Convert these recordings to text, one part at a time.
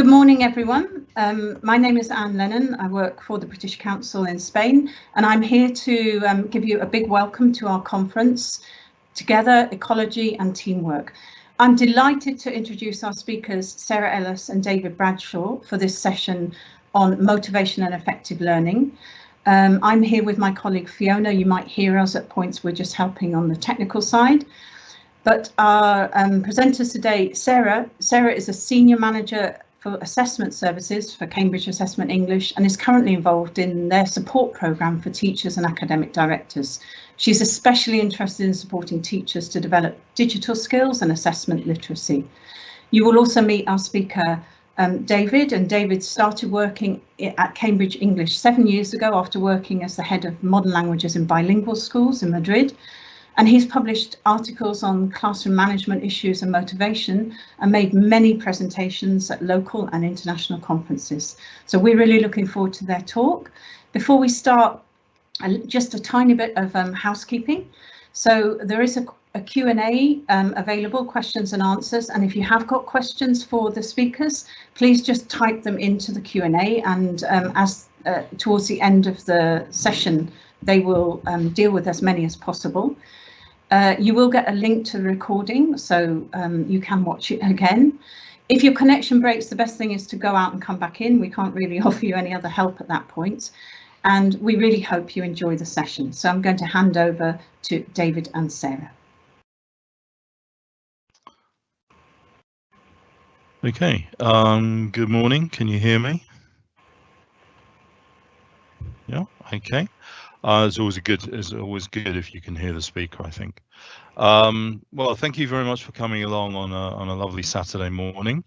Good morning, everyone. My name is Anne Lennon. I work for the British Council in Spain, and I'm here to give you a big welcome to our conference, Together, Ecology and Teamwork. I'm delighted to introduce our speakers, Sarah Ellis and David Bradshaw, for this session on motivation and effective learning. I'm here with my colleague Fiona. You might hear us at points, we're just helping on the technical side. But our presenters today, Sarah is a senior manager for assessment services for Cambridge Assessment English and is currently involved in their support programme for teachers and academic directors. She's especially interested in supporting teachers to develop digital skills and assessment literacy. You will also meet our speaker, David, and David started working at Cambridge English 7 years ago after working as the head of modern languages in bilingual schools in Madrid. And he's published articles on classroom management issues and motivation and made many presentations at local and international conferences. So we're really looking forward to their talk. Before we start, just a tiny bit of housekeeping. So there is a Q&A available, questions and answers. And if you have got questions for the speakers, please just type them into the Q&A, and towards the end of the session, they will deal with as many as possible. You will get a link to the recording, so you can watch it again. If your connection breaks, the best thing is to go out and come back in. We can't really offer you any other help at that point. And we really hope you enjoy the session. So I'm going to hand over to David and Sarah. Okay, good morning. Can you hear me? Yeah, okay. It's always good if you can hear the speaker, I think. Well, thank you very much for coming along on a lovely Saturday morning,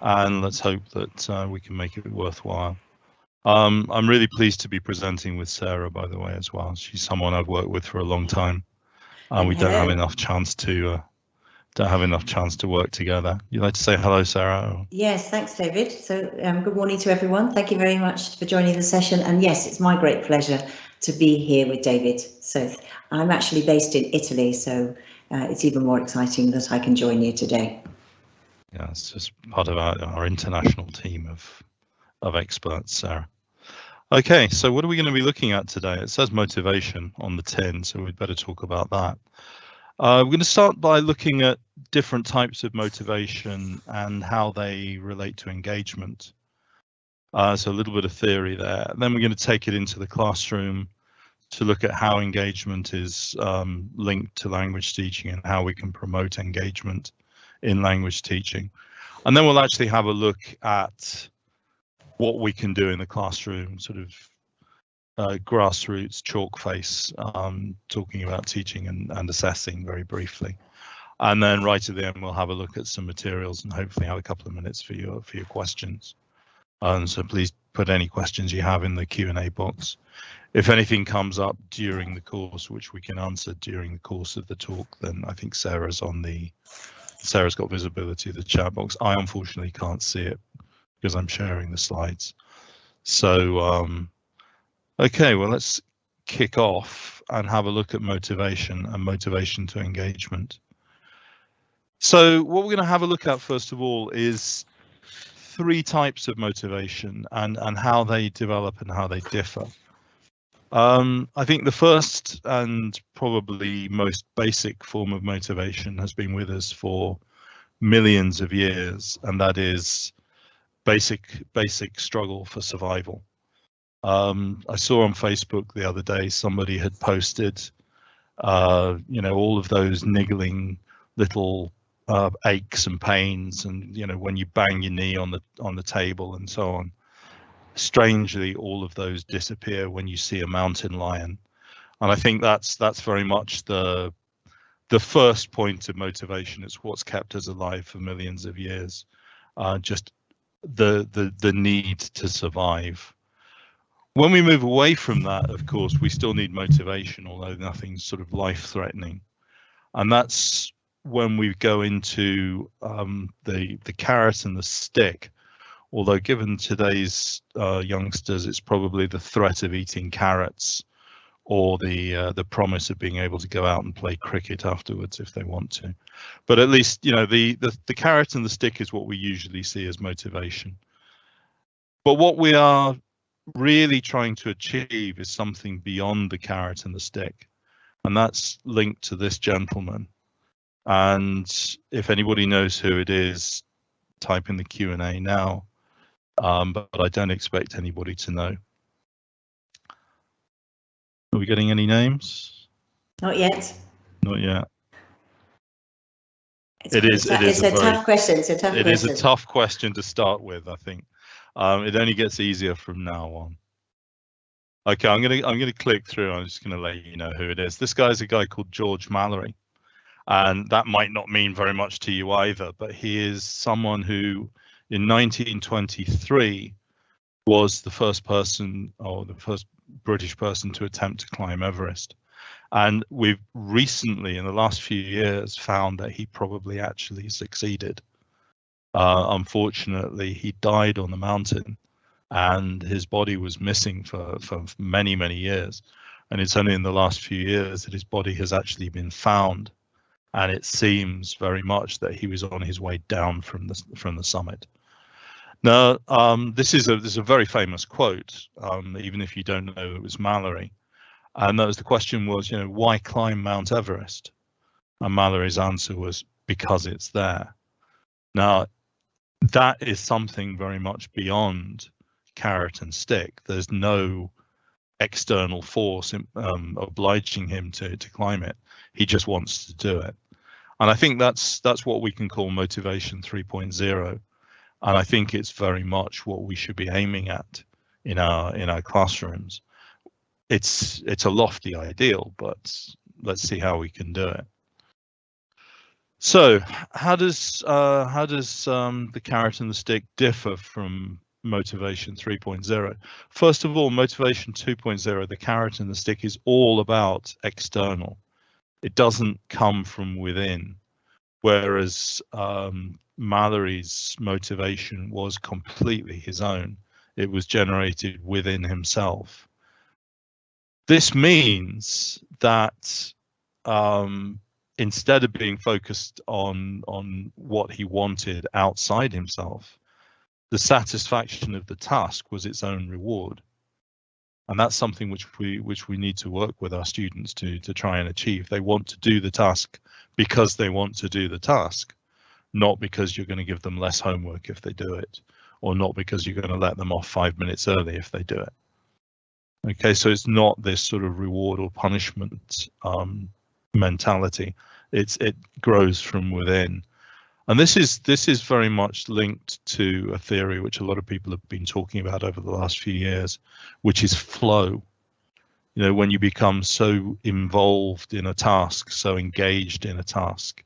and let's hope that we can make it worthwhile. I'm really pleased to be presenting with Sarah, by the way, as well. She's someone I've worked with for a long time, and we don't have enough chance to work together. You'd like to say hello, Sarah? Yes, thanks, David. So good morning to everyone. Thank you very much for joining the session. And yes, it's my great pleasure to be here with David. So I'm actually based in Italy, so it's even more exciting that I can join you today. Yeah, it's just part of our international team of experts, Sarah. Okay, so what are we going to be looking at today? It says motivation on the tin, so we'd better talk about that. We're going to start by looking at different types of motivation and how they relate to engagement. So a little bit of theory there. And then we're going to take it into the classroom to look at how engagement is linked to language teaching and how we can promote engagement in language teaching. And then we'll actually have a look at what we can do in the classroom, sort of grassroots chalk face, talking about teaching and assessing very briefly. And then right at the end, we'll have a look at some materials and hopefully have a couple of minutes for your questions. So please put any questions you have in the Q&A box. If anything comes up during the course, which we can answer during the course of the talk, then I think Sarah's got visibility of the chat box. I unfortunately can't see it because I'm sharing the slides. So, okay, well, let's kick off and have a look at motivation and motivation to engagement. So what we're going to have a look at, first of all, is three types of motivation and how they develop and how they differ. I think the first and probably most basic form of motivation has been with us for millions of years, and that is basic struggle for survival. I saw on Facebook the other day somebody had posted, all of those niggling little aches and pains, and when you bang your knee on the table and so on. Strangely, all of those disappear when you see a mountain lion, and I think that's very much the first point of motivation. It's what's kept us alive for millions of years, just the need to survive. When we move away from that, of course, we still need motivation, although nothing's sort of life-threatening. And that's when we go into the carrot and the stick. Although given today's youngsters, it's probably the threat of eating carrots or the promise of being able to go out and play cricket afterwards if they want to. But at least, the carrot and the stick is what we usually see as motivation. But what we are really trying to achieve is something beyond the carrot and the stick, and that's linked to this gentleman. And if anybody knows who it is, type in the Q&A now, but I don't expect anybody to know. Are we getting any names? Not yet. Not yet. It's a tough question. It's a tough question. It is a tough question to start with, I think. It only gets easier from now on. Okay, I'm gonna click through. I'm just gonna let you know who it is. This guy's a guy called George Mallory, and that might not mean very much to you either, but he is someone who in 1923 was the first person, or the first British person, to attempt to climb Everest. And we've recently, in the last few years, found that he probably actually succeeded. Unfortunately, he died on the mountain, and his body was missing for many, many years. And it's only in the last few years that his body has actually been found. And it seems very much that he was on his way down from the summit. Now, this is a very famous quote, even if you don't know it was Mallory. And that was, the question was, why climb Mount Everest? And Mallory's answer was, because it's there. Now, that is something very much beyond carrot and stick. There's no external force obliging him to climb it. He just wants to do it. And I think that's what we can call motivation 3.0. And I think it's very much what we should be aiming at in our classrooms. It's a lofty ideal, but let's see how we can do it. So how does the carrot and the stick differ from motivation 3.0? First of all, motivation 2.0, the carrot and the stick, is all about external. It doesn't come from within, whereas Mallory's motivation was completely his own. It was generated within himself. This means that instead of being focused on what he wanted outside himself, the satisfaction of the task was its own reward. And that's something which we need to work with our students to try and achieve. They want to do the task because they want to do the task, not because you're going to give them less homework if they do it, or not because you're going to let them off 5 minutes early if they do it. Okay, so it's not this sort of reward or punishment mentality. It grows from within. And this is very much linked to a theory which a lot of people have been talking about over the last few years, which is flow. When you become so involved in a task, so engaged in a task,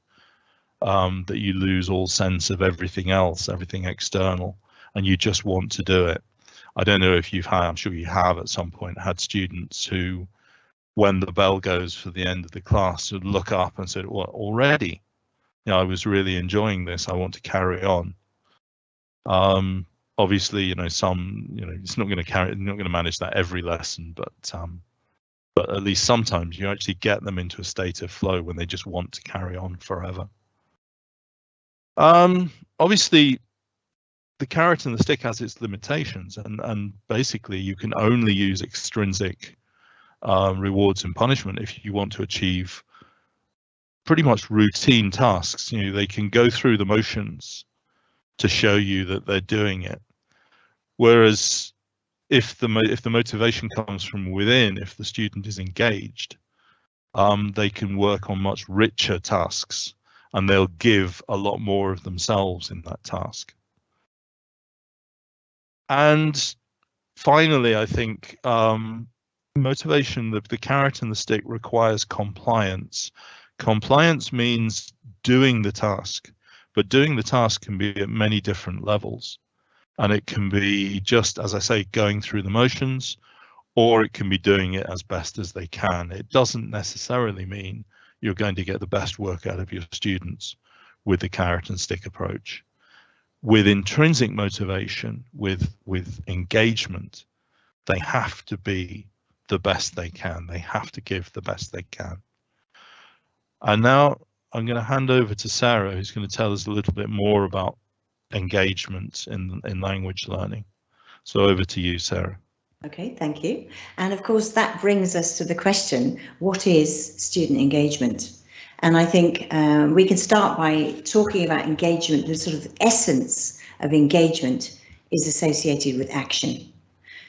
that you lose all sense of everything else, everything external, and you just want to do it. I don't know if you've had, I'm sure you have at some point, had students who, when the bell goes for the end of the class, would look up and said, "Well, already? I was really enjoying this. I want to carry on." Obviously, some, it's not going to manage that every lesson, but at least sometimes you actually get them into a state of flow when they just want to carry on forever. Obviously, the carrot and the stick has its limitations, and basically you can only use extrinsic rewards and punishment if you want to achieve pretty much routine tasks. They can go through the motions to show you that they're doing it. Whereas if the motivation comes from within, if the student is engaged, they can work on much richer tasks, and they'll give a lot more of themselves in that task. And finally, I think motivation, the carrot and the stick, requires compliance. Compliance means doing the task, but doing the task can be at many different levels. And it can be just, as I say, going through the motions, or it can be doing it as best as they can. It doesn't necessarily mean you're going to get the best work out of your students with the carrot and stick approach. With intrinsic motivation, with engagement, they have to be the best they can. They have to give the best they can. And now I'm going to hand over to Sarah, who's going to tell us a little bit more about engagement in language learning. So over to you, Sarah. Okay, thank you. And of course, that brings us to the question, what is student engagement? And I think we can start by talking about engagement. The sort of essence of engagement is associated with action.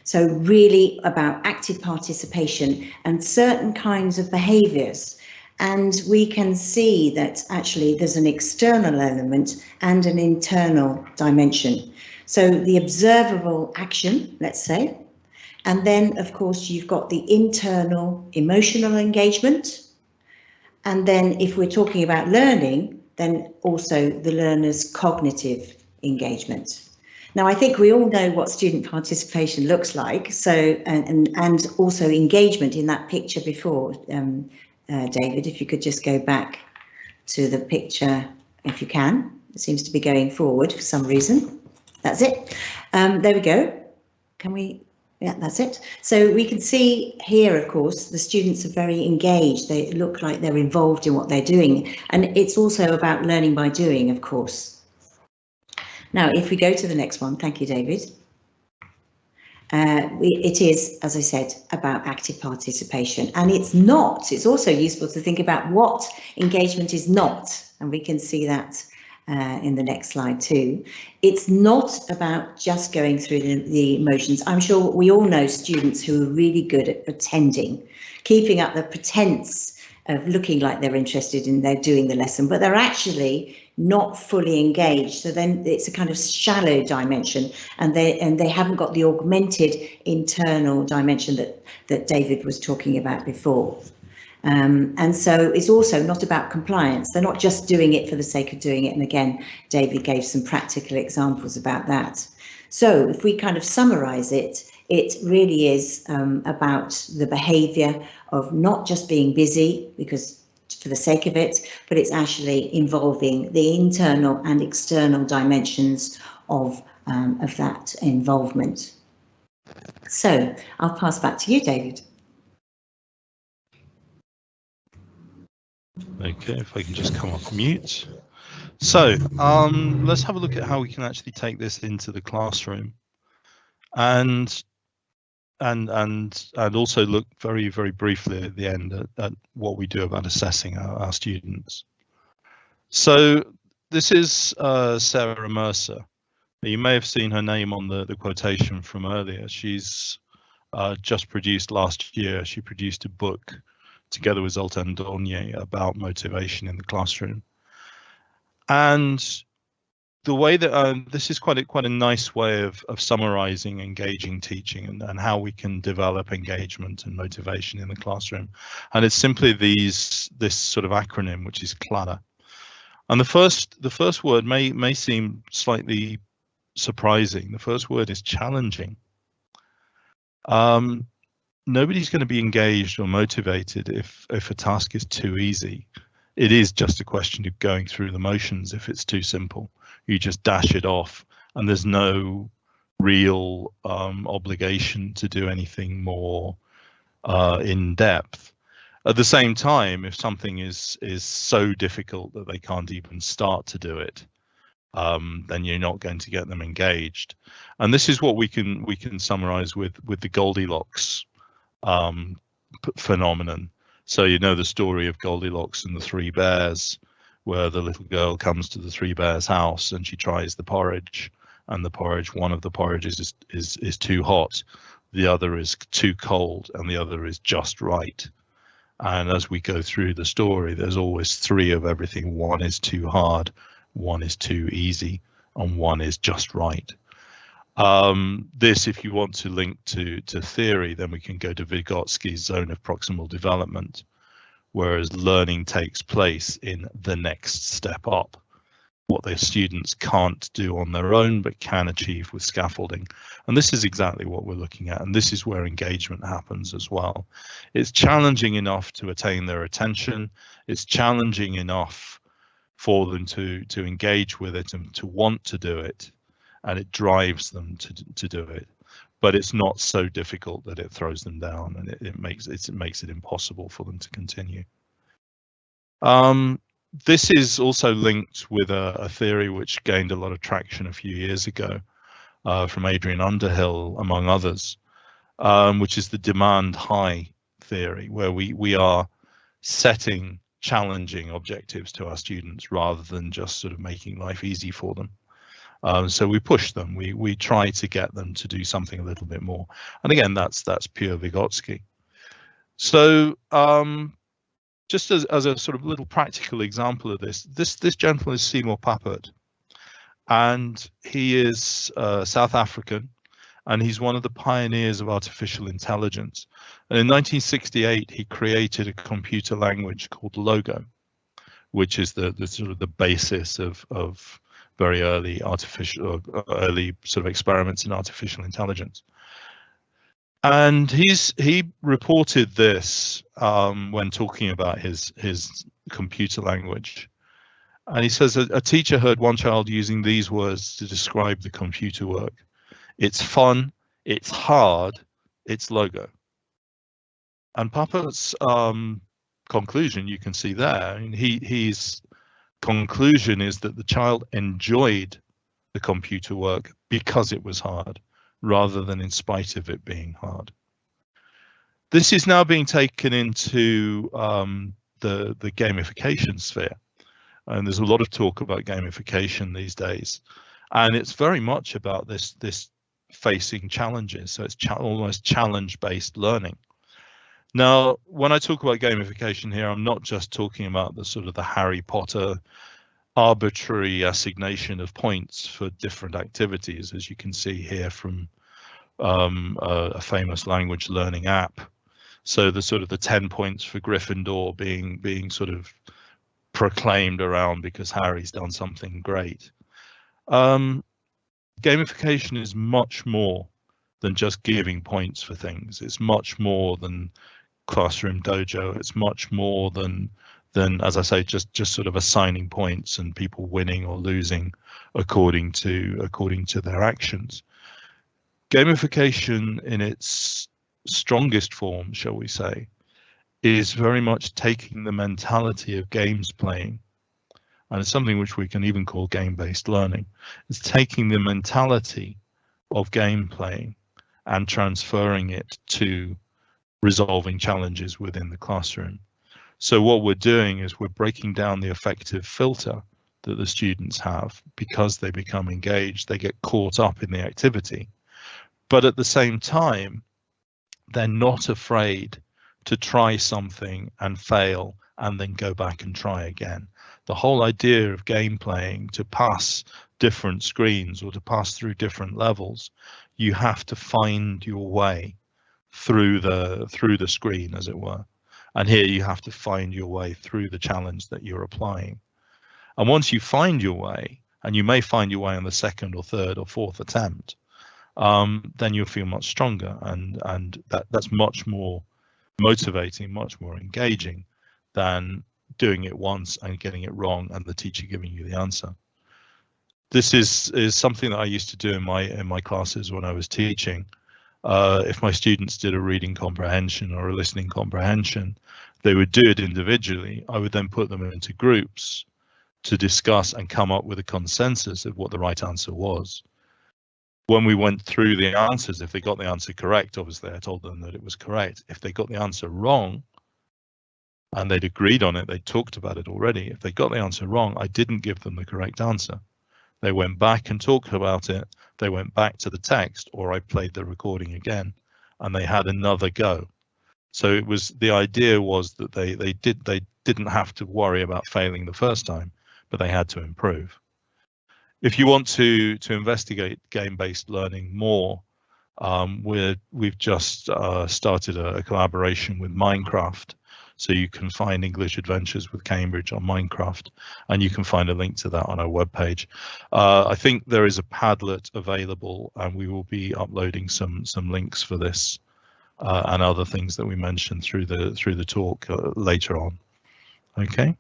So really about active participation and certain kinds of behaviours. And we can see that actually there's an external element and an internal dimension. So the observable action, let's say, and then of course you've got the internal emotional engagement. And then if we're talking about learning, then also the learner's cognitive engagement. Now, I think we all know what student participation looks like, so and also engagement in that picture before. David, if you could just go back to the picture, if you can. It seems to be going forward for some reason. That's it. There we go. Can we? Yeah, that's it. So we can see here, of course, the students are very engaged. They look like they're involved in what they're doing. And it's also about learning by doing, of course. Now, if we go to the next one, thank you, David. It is, as I said, about active participation, and it's also useful to think about what engagement is not, and we can see that in the next slide too. It's not about just going through the emotions. I'm sure we all know students who are really good at pretending, keeping up the pretense of looking like they're interested in they're doing the lesson, but they're actually not fully engaged. So then it's a kind of shallow dimension, and they haven't got the augmented internal dimension that David was talking about before. And so it's also not about compliance. They're not just doing it for the sake of doing it. And again, David gave some practical examples about that. So if we kind of summarize it, it really is about the behavior of not just being busy because for the sake of it, but it's actually involving the internal and external dimensions of that involvement. So I'll pass back to you, David. Okay, if I can just come off mute. So let's have a look at how we can actually take this into the classroom, and also look very, very briefly at the end at what we do about assessing our students. So this is Sarah Mercer. You may have seen her name on the quotation from earlier. She's just produced last year. She produced a book together with Zoltan Donye about motivation in the classroom. And the way that this is quite a nice way of summarizing engaging teaching and how we can develop engagement and motivation in the classroom. And it's simply this sort of acronym, which is CLARA. And the first word may seem slightly surprising. The first word is challenging. Nobody's going to be engaged or motivated if a task is too easy. It is just a question of going through the motions. If it's too simple, you just dash it off, and there's no real obligation to do anything more in depth. At the same time, if something is so difficult that they can't even start to do it, then you're not going to get them engaged. And this is what we can summarize with the Goldilocks phenomenon. So you know the story of Goldilocks and the three bears, where the little girl comes to the three bears' house and she tries the porridge, and the porridge, one of the porridges is too hot, the other is too cold, and the other is just right. And as we go through the story, there's always three of everything. One is too hard, one is too easy, and one is just right. This, if you want to link to theory, then we can go to Vygotsky's zone of proximal development, whereas learning takes place in the next step up, what their students can't do on their own but can achieve with scaffolding. And this is exactly what we're looking at, and this is where engagement happens as well. It's challenging enough to attain their attention, it's challenging enough for them to engage with it and to want to do it, and it drives them to do it, but it's not so difficult that it throws them down, and it makes it impossible for them to continue. This is also linked with a theory which gained a lot of traction a few years ago, from Adrian Underhill, among others, which is the demand high theory, where we are setting challenging objectives to our students rather than just sort of making life easy for them. So we push them, we try to get them to do something a little bit more. And again, that's pure Vygotsky. So just as a sort of little practical example of this gentleman is Seymour Papert, and he is South African, and he's one of the pioneers of artificial intelligence. And in 1968, he created a computer language called Logo, which is the sort of the basis of very early early sort of experiments in artificial intelligence. And he reported this when talking about his computer language. And he says a teacher heard one child using these words to describe the computer work. It's fun, it's hard, it's Logo. And Papert's conclusion, you can see there, his conclusion is that the child enjoyed the computer work because it was hard, rather than in spite of it being hard. This is now being taken into the gamification sphere. And there's a lot of talk about gamification these days. And it's very much about this facing challenges. So it's almost challenge-based learning. Now, when I talk about gamification here, I'm not just talking about the sort of the Harry Potter arbitrary assignation of points for different activities, as you can see here from a famous language learning app. So the sort of the 10 points for Gryffindor being sort of proclaimed around because Harry's done something great. Gamification is much more than just giving points for things. It's much more than Classroom Dojo. It's much more than as I say, just sort of assigning points and people winning or losing according to their actions. Gamification in its strongest form, shall we say, is very much taking the mentality of games playing, and it's something which we can even call game-based learning. It's taking the mentality of game playing and transferring it to resolving challenges within the classroom. So what we're doing is we're breaking down the affective filter that the students have because they become engaged, they get caught up in the activity. But at the same time, they're not afraid to try something and fail and then go back and try again. The whole idea of game playing, to pass different screens or to pass through different levels, you have to find your way through the screen, as it were. And here you have to find your way through the challenge that you're applying. And once you find your way, and you may find your way on the second or third or fourth attempt, then you'll feel much stronger, and that's much more motivating, much more engaging than doing it once and getting it wrong and the teacher giving you the answer. This is something that I used to do in my classes when I was teaching. If my students did a reading comprehension or a listening comprehension, they would do it individually. I would then put them into groups to discuss and come up with a consensus of what the right answer was. When we went through the answers, if they got the answer correct, obviously I told them that it was correct. If they got the answer wrong, and they'd agreed on it, they talked about it already. If they got the answer wrong, I didn't give them the correct answer. They went back and talked about it. They went back to the text, or I played the recording again, and they had another go. So it was, the idea was that they didn't have to worry about failing the first time, but they had to improve. If you want to investigate game-based learning more, we've just started a collaboration with Minecraft. So you can find English Adventures with Cambridge on Minecraft, and you can find a link to that on our webpage. I think there is a Padlet available, and we will be uploading some links for this and other things that we mentioned through the talk later on. Okay.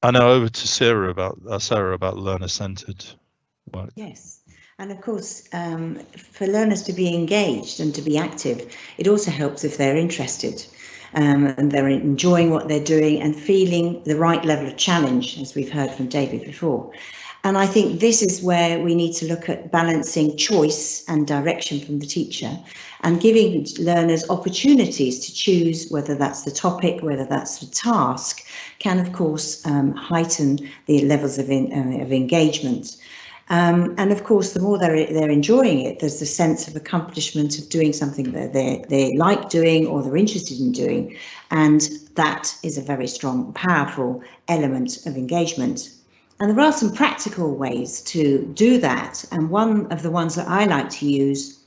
And now over to Sarah about learner-centered work. Yes, and of course, for learners to be engaged and to be active, it also helps if they're interested and they're enjoying what they're doing and feeling the right level of challenge, as we've heard from David before. And I think this is where we need to look at balancing choice and direction from the teacher and giving learners opportunities to choose whether that's the topic, whether that's the task, can of course heighten the levels of engagement. And of course, the more they're enjoying it, there's the sense of accomplishment of doing something that they like doing or they're interested in doing. And that is a very strong, powerful element of engagement. And there are some practical ways to do that. And one of the ones that I like to use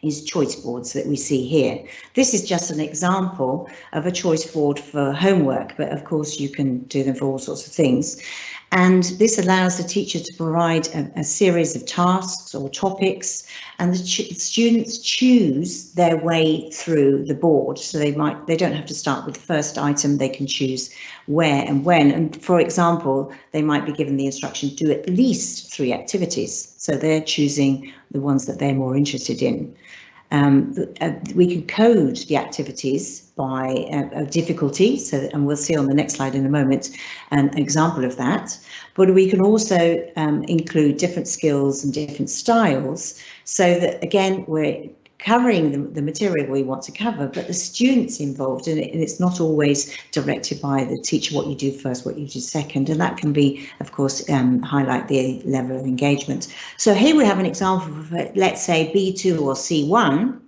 is choice boards that we see here. This is just an example of a choice board for homework, but of course you can do them for all sorts of things. And this allows the teacher to provide a series of tasks or topics, and the students choose their way through the board. So they don't have to start with the first item, they can choose where and when. And for example, they might be given the instruction to do at least 3 activities. So they're choosing the ones that they're more interested in. We can code the activities by difficulty, and we'll see on the next slide in a moment an example of that. But we can also include different skills and different styles, so that again we're covering the material we want to cover, but the students involved in it, and it's not always directed by the teacher what you do first, what you do second, and that can be, of course, highlight the level of engagement. So here we have an example of, let's say, B2 or C1,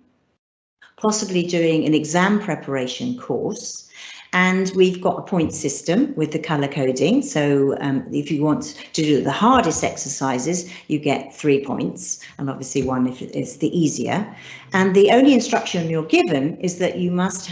possibly doing an exam preparation course. And we've got a point system with the colour coding. So if you want to do the hardest exercises, you get 3 points, and obviously 1 if it's the easier. And the only instruction you're given is that you must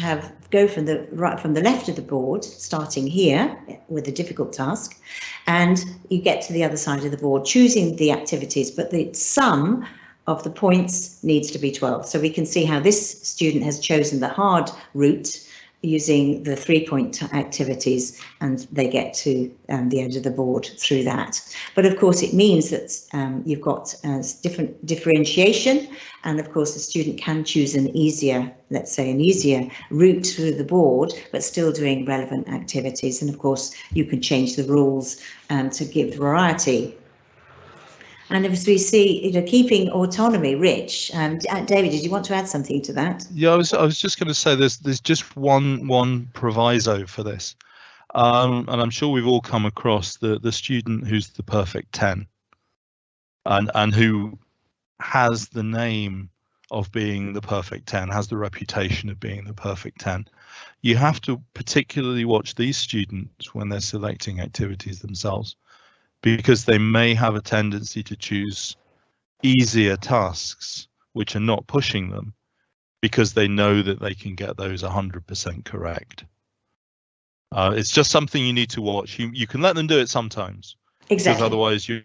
go from the left of the board, starting here with the difficult task, and you get to the other side of the board, choosing the activities, but the sum of the points needs to be 12. So we can see how this student has chosen the hard route using the 3-point activities, and they get to the end of the board through that. But of course it means that you've got different differentiation, and of course the student can choose an easier, let's say an easier route through the board, but still doing relevant activities. And of course you can change the rules to give variety. And as we see, keeping autonomy rich. David, did you want to add something to that? Yeah, I was just going to say there's just one proviso for this, and I'm sure we've all come across the student who's the perfect 10, and who has the name of being the perfect 10, has the reputation of being the perfect 10. You have to particularly watch these students when they're selecting activities themselves, because they may have a tendency to choose easier tasks which are not pushing them, because they know that they can get those 100% correct. It's just something you need to watch. You can let them do it sometimes, exactly, because otherwise you're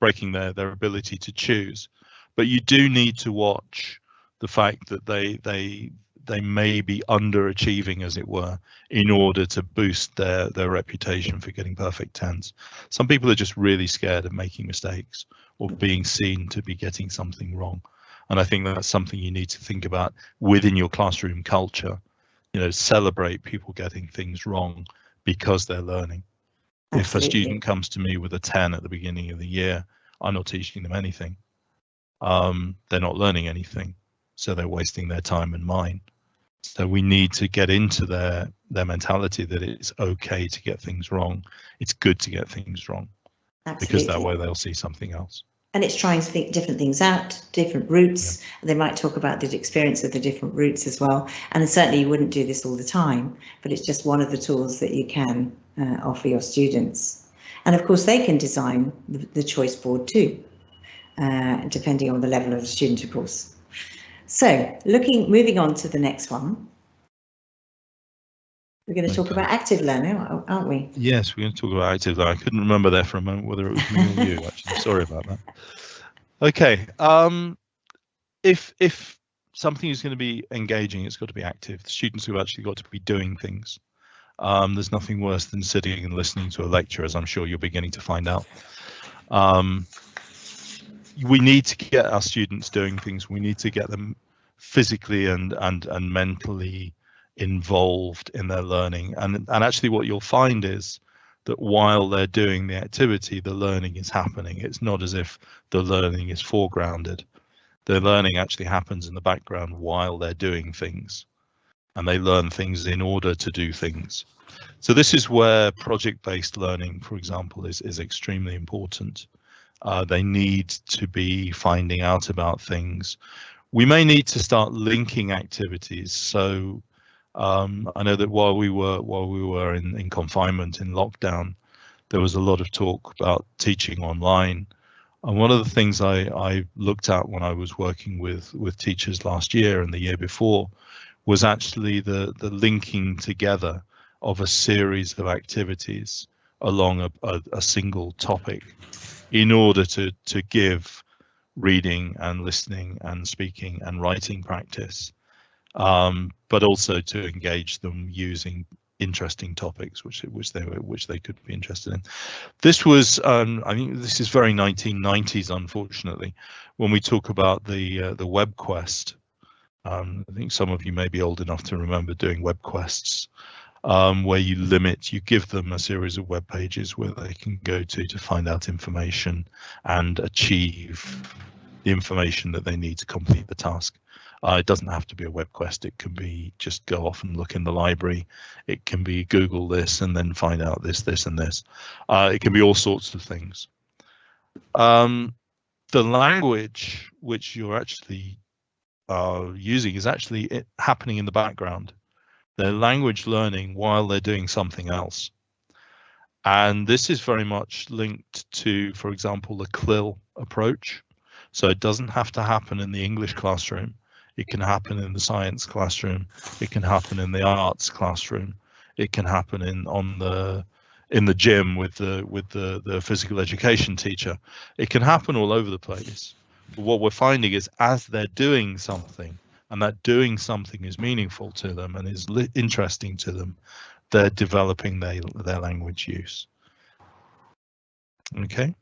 breaking their ability to choose. But you do need to watch the fact that they may be underachieving, as it were, in order to boost their reputation for getting perfect 10s. Some people are just really scared of making mistakes or being seen to be getting something wrong. And I think that's something you need to think about within your classroom culture. Celebrate people getting things wrong because they're learning. Absolutely. If a student comes to me with a 10 at the beginning of the year, I'm not teaching them anything. They're not learning anything, so they're wasting their time and mine. So we need to get into their mentality that it's okay to get things wrong. It's good to get things wrong. Absolutely. Because that way they'll see something else. And it's trying to think different things out, different routes. Yeah. They might talk about the experience of the different routes as well. And certainly you wouldn't do this all the time, but it's just one of the tools that you can offer your students. And of course they can design the choice board too, depending on the level of the student, of course. So moving on to the next one. We're going to talk about active learning, aren't we? Yes, we're going to talk about active learning. I couldn't remember there for a moment whether it was me or you, actually. Sorry about that. Okay. If something is going to be engaging, it's got to be active. The students have actually got to be doing things. There's nothing worse than sitting and listening to a lecture, as I'm sure you're beginning to find out. We need to get our students doing things. We need to get them physically and mentally involved in their learning. And actually what you'll find is that while they're doing the activity, the learning is happening. It's not as if the learning is foregrounded. The learning actually happens in the background while they're doing things, and they learn things in order to do things. So this is where project-based learning, for example, is extremely important. They need to be finding out about things. We may need to start linking activities. So I know that while we were in confinement, in lockdown, there was a lot of talk about teaching online. And one of the things I looked at when I was working with teachers last year and the year before was actually the linking together of a series of activities along a single topic in order to give reading and listening and speaking and writing practice, but also to engage them using interesting topics which they could be interested in. This was I think this is very 1990s, unfortunately, when we talk about the web quest. I think some of you may be old enough to remember doing web quests, where you give them a series of web pages where they can go to find out information and achieve the information that they need to complete the task. It doesn't have to be a web quest. It can be just go off and look in the library. It can be Google this and then find out this, and this. It can be all sorts of things. The language which you're actually using is actually happening in the background. They're language learning while they're doing something else. And this is very much linked to, for example, the CLIL approach. So it doesn't have to happen in the English classroom. It can happen in the science classroom. It can happen in the arts classroom. It can happen in the gym with the physical education teacher. It can happen all over the place. But what we're finding is as they're doing something, and that doing something is meaningful to them and is interesting to them, they're developing their language use. Okay.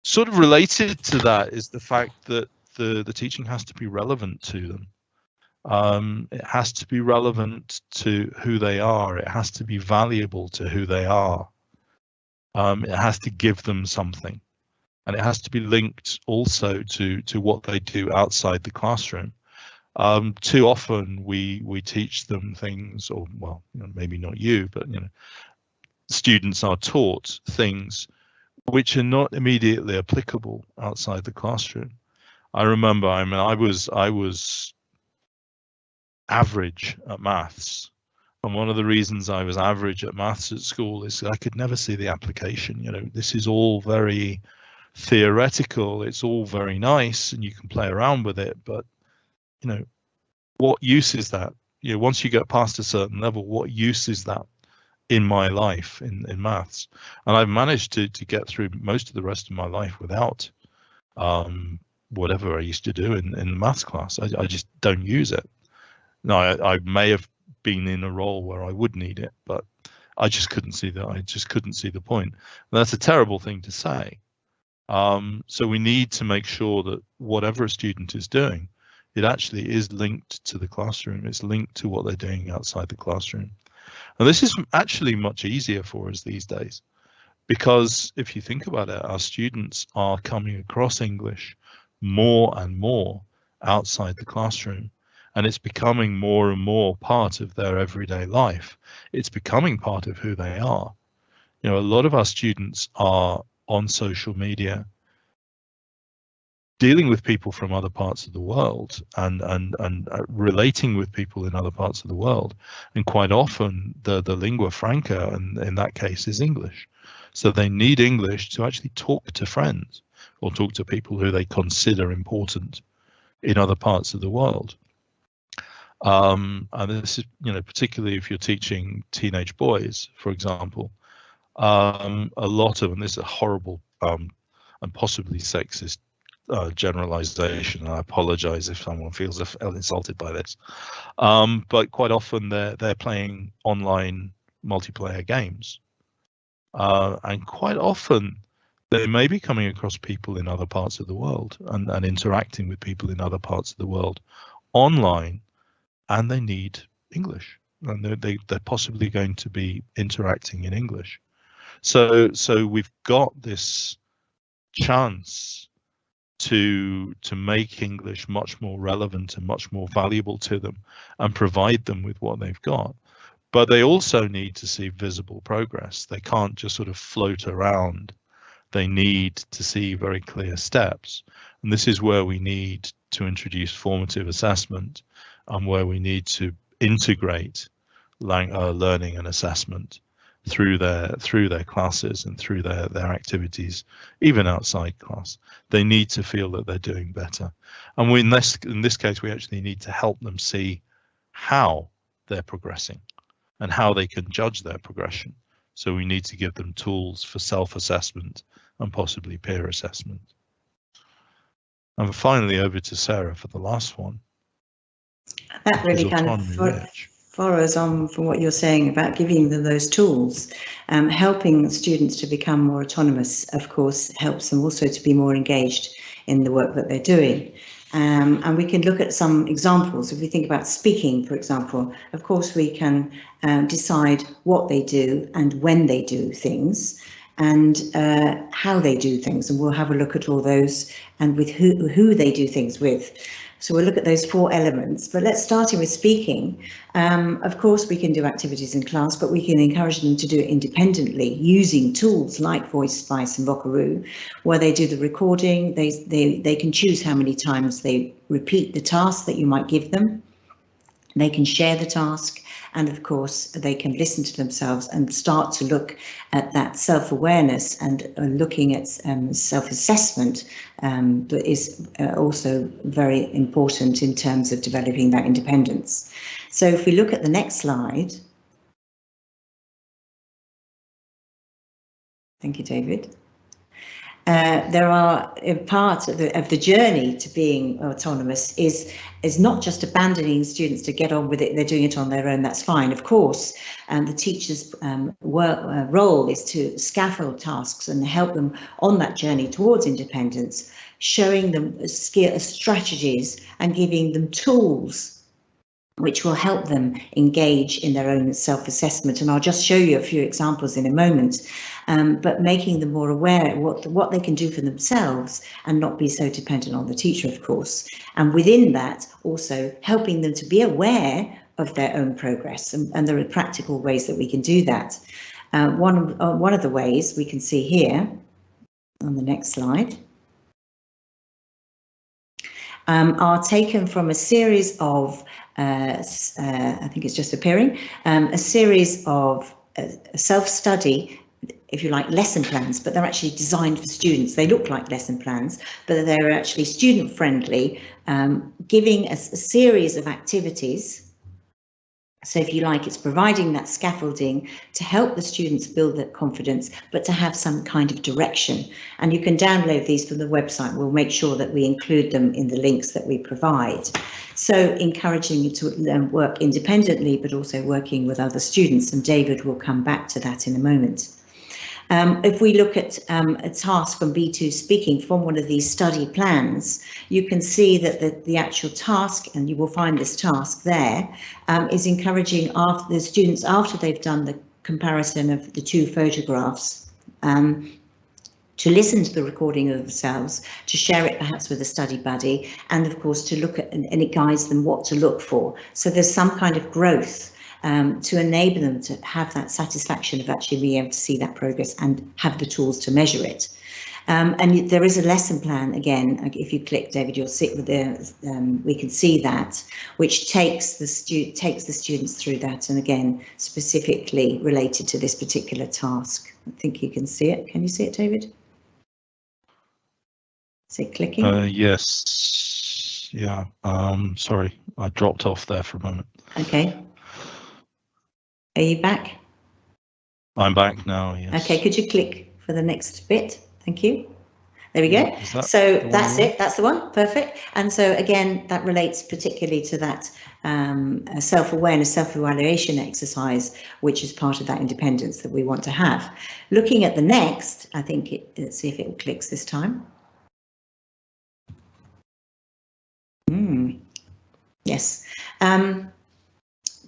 Sort of related to that is the fact that the teaching has to be relevant to them. It has to be relevant to who they are. It has to be valuable to who they are. It has to give them something. And it has to be linked also to what they do outside the classroom. Too often we teach them things, or well, maybe not you, but students are taught things which are not immediately applicable outside the classroom. I remember, I was average at maths, and one of the reasons I was average at maths at school is I could never see the application. This is all very theoretical. It's all very nice, and you can play around with it, but what use is that? Once you get past a certain level, what use is that in my life in maths? And I've managed to get through most of the rest of my life without whatever I used to do in maths class. I just don't use it. Now, I may have been in a role where I would need it, but I just couldn't see that. I just couldn't see the point. And that's a terrible thing to say. So we need to make sure that whatever a student is doing, it actually is linked to the classroom. It's linked to what they're doing outside the classroom. And this is actually much easier for us these days, because if you think about it, our students are coming across English more and more outside the classroom, and it's becoming more and more part of their everyday life. It's becoming part of who they are. A lot of our students are on social media, dealing with people from other parts of the world and relating with people in other parts of the world. And quite often the lingua franca in that case is English. So they need English to actually talk to friends or talk to people who they consider important in other parts of the world. And this is, particularly if you're teaching teenage boys, for example, a lot of, and this is a horrible and possibly sexist generalization, and I apologize if someone feels insulted by this, but quite often they're playing online multiplayer games, and quite often they may be coming across people in other parts of the world and interacting with people in other parts of the world online, and they need English. and they're possibly going to be interacting in English. So we've got this chance to make English much more relevant and much more valuable to them, and provide them with what they've got. But they also need to see visible progress. They can't just sort of float around. They need to see very clear steps. And this is where we need to introduce formative assessment, and where we need to integrate learning and assessment through their classes and through their activities, even outside class. They need to feel that they're doing better. And in this case, we actually need to help them see how they're progressing and how they can judge their progression. So we need to give them tools for self-assessment and possibly peer assessment. And finally, over to Sarah for the last one. That really kind of follows on from what you're saying about giving them those tools. Helping students to become more autonomous, of course, helps them also to be more engaged in the work that they're doing. And we can look at some examples. If we think about speaking, for example, of course, we can decide what they do and when they do things, and how they do things. And we'll have a look at all those, and with who they do things with. So we'll look at those 4 elements, but let's start with speaking. Of course, we can do activities in class, but we can encourage them to do it independently using tools like Voice Spice and Vockaroo, where they do the recording. They can choose how many times they repeat the task that you might give them. They can share the task, and of course they can listen to themselves and start to look at that self-awareness and looking at self-assessment that is also very important in terms of developing that independence. So if we look at the next slide. Thank you, David. There are part of the journey to being autonomous is not just abandoning students to get on with it. They're doing it on their own. That's fine, of course. And the teacher's role is to scaffold tasks and help them on that journey towards independence, showing them strategies and giving them tools which will help them engage in their own self-assessment. And I'll just show you a few examples in a moment, but making them more aware of what they can do for themselves and not be so dependent on the teacher, of course. And within that, also helping them to be aware of their own progress. And there are practical ways that we can do that. One of the ways we can see here on the next slide are taken from a series of I think it's just appearing, a series of self-study, if you like, lesson plans, but they're actually designed for students. They look like lesson plans, but they're actually student-friendly, giving a series of activities. So if you like, it's providing that scaffolding to help the students build that confidence, but to have some kind of direction. And you can download these from the website. We'll make sure that we include them in the links that we provide. So encouraging you to work independently, but also working with other students. And David will come back to that in a moment. If we look at a task from B2 speaking from one of these study plans, you can see that the actual task, and you will find this task there, is encouraging the students after they've done the comparison of the 2 photographs to listen to the recording of themselves, to share it perhaps with a study buddy, and of course to look at, and it guides them what to look for. So there's some kind of growth to enable them to have that satisfaction of actually being able to see that progress and have the tools to measure it. And there is a lesson plan, again, if you click, David, you'll see with we can see that, which takes the students through that, and again, specifically related to this particular task. I think you can see it. Can you see it, David? Is it clicking? Yes. Yeah. Sorry, I dropped off there for a moment. Okay. Are you back? I'm back now, yes. Okay, could you click for the next bit? Thank you. There we go. So that's it. That's the one. Perfect. And so again, that relates particularly to that self-awareness, self-evaluation exercise, which is part of that independence that we want to have. Looking at the next, I think let's see if it clicks this time. Yes.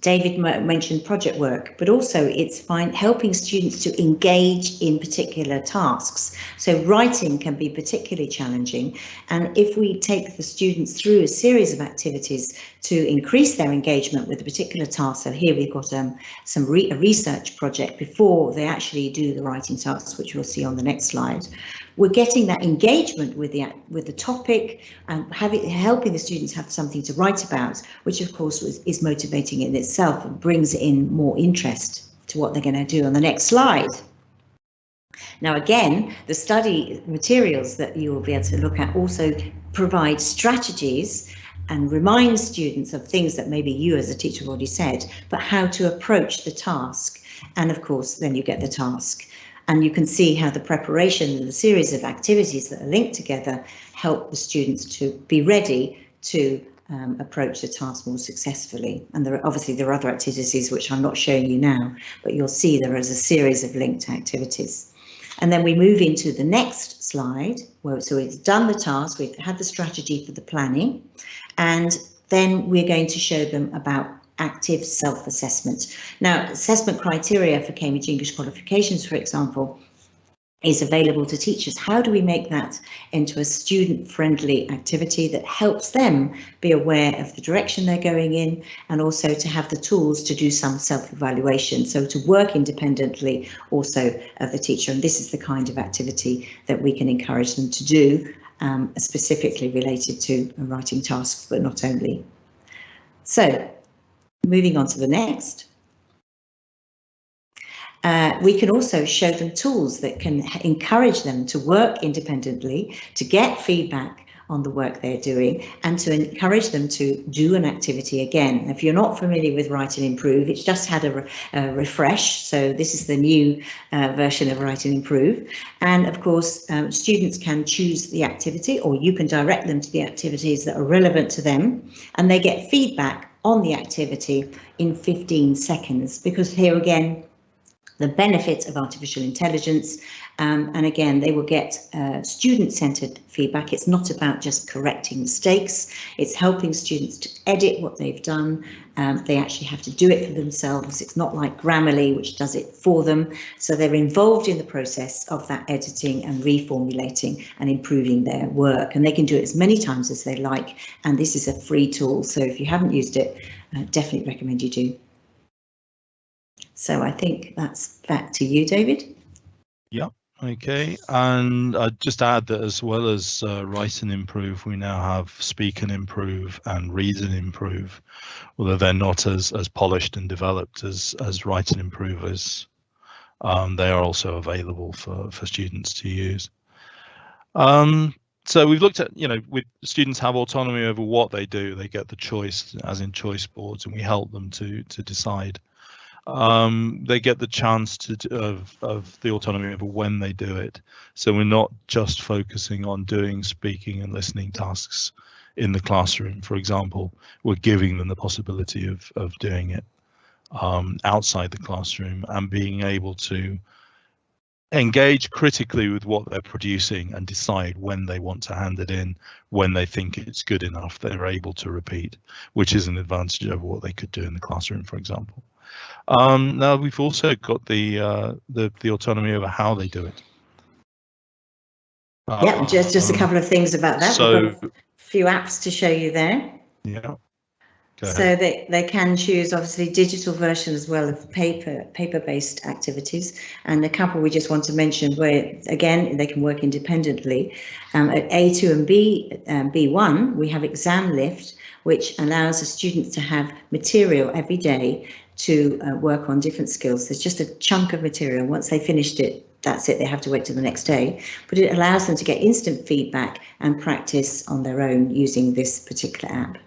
David mentioned project work, but also it's helping students to engage in particular tasks. So writing can be particularly challenging, and if we take the students through a series of activities to increase their engagement with a particular task, so here we've got a research project before they actually do the writing tasks, which we'll see on the next slide. We're getting that engagement with the topic and helping the students have something to write about, which of course is motivating in itself and brings in more interest to what they're going to do on the next slide. Now again, the study materials that you will be able to look at also provide strategies and remind students of things that maybe you as a teacher have already said, but how to approach the task. And of course, then you get the task. And you can see how the preparation and the series of activities that are linked together help the students to be ready to approach the task more successfully. And there are other activities which I'm not showing you now, but you'll see there is a series of linked activities. And then we move into the next slide. So we've done the task, we've had the strategy for the planning, and then we're going to show them about active self-assessment. Now, assessment criteria for Cambridge English qualifications, for example, is available to teachers. How do we make that into a student-friendly activity that helps them be aware of the direction they're going in, and also to have the tools to do some self-evaluation, so to work independently also of the teacher? And this is the kind of activity that we can encourage them to do, specifically related to writing tasks, but not only. So, moving on to the next. We can also show them tools that can encourage them to work independently, to get feedback on the work they're doing, and to encourage them to do an activity again. If you're not familiar with Write and Improve, it's just had a refresh, so this is the new version of Write and Improve. And of course, students can choose the activity, or you can direct them to the activities that are relevant to them, and they get feedback on the activity in 15 seconds, because here again, the benefits of artificial intelligence, and again, they will get student-centered feedback. It's not about just correcting mistakes, it's helping students to edit what they've done. They actually have to do it for themselves. It's not like Grammarly, which does it for them. So they're involved in the process of that editing and reformulating and improving their work, and they can do it as many times as they like. And this is a free tool, so if you haven't used it, definitely recommend you do. So I think that's back to you, David. Yeah, okay. And I'd just add that as well as Write and Improve, we now have Speak and Improve and Read and Improve, although they're not as polished and developed as Write and Improve is. They are also available for students to use. So we've looked at, students have autonomy over what they do. They get the choice, as in choice boards, and we help them to decide. They get the chance of the autonomy over when they do it. So we're not just focusing on doing speaking and listening tasks in the classroom, for example. We're giving them the possibility of doing it outside the classroom and being able to engage critically with what they're producing and decide when they want to hand it in, when they think it's good enough. They're able to repeat, which is an advantage over what they could do in the classroom, for example. Now we've also got the autonomy over how they do it. Yeah, just a couple of things about that. So, we've got a few apps to show you there. Yeah. So they can choose obviously digital version as well of paper-based activities, and a couple we just want to mention where again they can work independently. At A2 and B1 we have Exam Lift, which allows the students to have material every day to work on different skills. There's just a chunk of material. Once they finished it, that's it, they have to wait till the next day. But it allows them to get instant feedback and practice on their own using this particular app.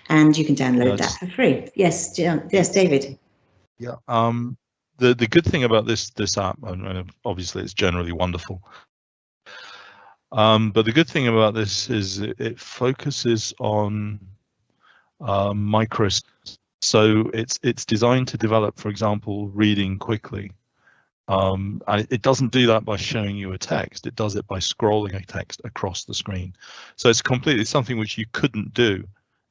And you can download that for free. Yes, yes, David. Yeah. The good thing about this app, and obviously it's generally wonderful, but the good thing about this is it focuses on micro. So it's designed to develop, for example, reading quickly. And it doesn't do that by showing you a text. It does it by scrolling a text across the screen. So it's completely something which you couldn't do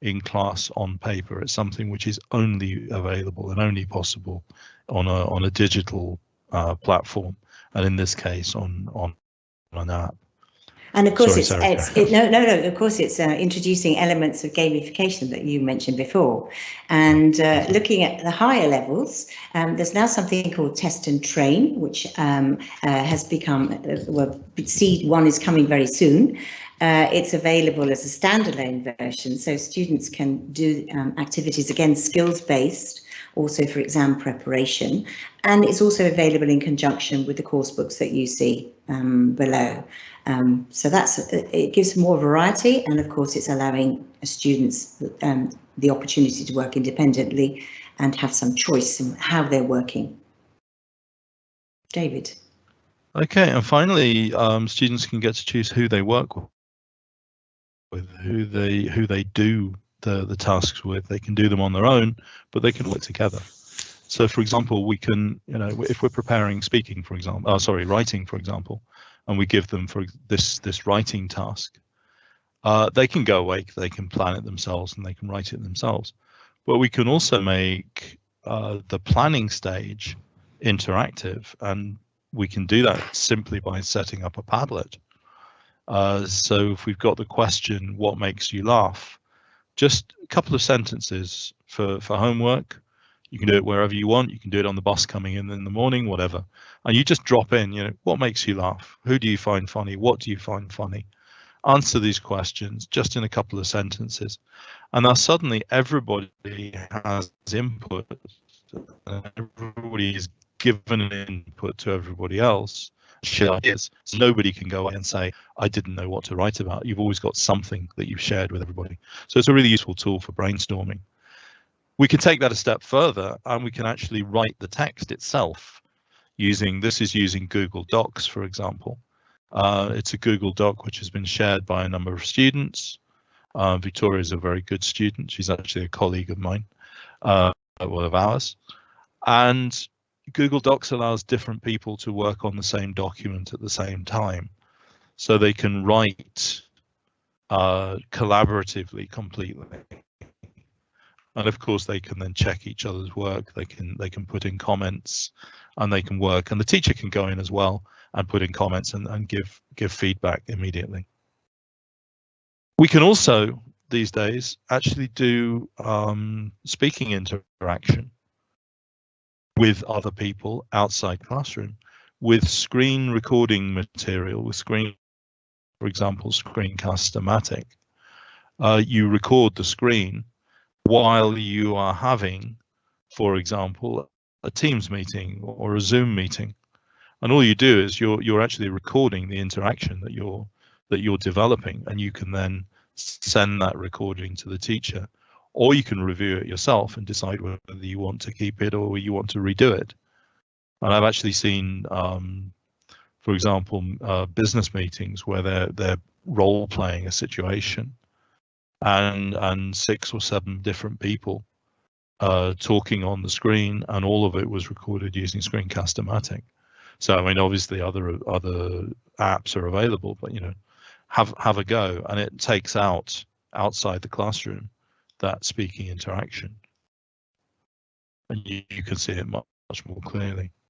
in class on paper. It's something which is only available and only possible on a digital platform, and in this case on an app. And of course, Sorry, of course, it's introducing elements of gamification that you mentioned before, and looking at the higher levels. There's now something called Test and Train, which has become well, Seed 1 is coming very soon. It's available as a standalone version, so students can do activities, again, skills-based, also for exam preparation, and it's also available in conjunction with the course books that you see below. So it gives more variety, and of course it's allowing students the opportunity to work independently and have some choice in how they're working. David. Okay, and finally, students can get to choose who they work with, who they do the tasks with. They can do them on their own, but they can work together. So, for example, we can, if we're preparing speaking, for example, writing, for example, and we give them for this writing task, they can go away, they can plan it themselves, and they can write it themselves. But we can also make the planning stage interactive, and we can do that simply by setting up a Padlet. So if we've got the question, what makes you laugh? Just a couple of sentences for homework. You can do it wherever you want. You can do it on the bus coming in the morning, whatever. And you just drop in, what makes you laugh? Who do you find funny? What do you find funny? Answer these questions just in a couple of sentences. And now suddenly everybody has input. Everybody is given an input to everybody else. Share ideas. So nobody can go away and say, I didn't know what to write about. You've always got something that you've shared with everybody. So it's a really useful tool for brainstorming. We can take that a step further, and we can actually write the text itself using Google Docs, for example. It's a Google Doc which has been shared by a number of students. Victoria is a very good student. She's actually a colleague of mine, of ours. And Google Docs allows different people to work on the same document at the same time. So they can write collaboratively, completely. And of course, they can then check each other's work. They can put in comments, and they can work. And the teacher can go in as well and put in comments and give feedback immediately. We can also these days actually do speaking interaction with other people outside classroom with screen recording material, for example, Screencast-O-Matic. You record the screen while you are having, for example, a Teams meeting or a Zoom meeting, and all you do is you're actually recording the interaction that you're developing, and you can then send that recording to the teacher, or you can review it yourself and decide whether you want to keep it or you want to redo it. And I've actually seen, for example, business meetings where they're role playing a situation, and 6 or 7 different people talking on the screen, and all of it was recorded using Screencast-O-Matic. So I mean, obviously other apps are available, but have a go, and it takes outside the classroom that speaking interaction, and you can see it much more clearly.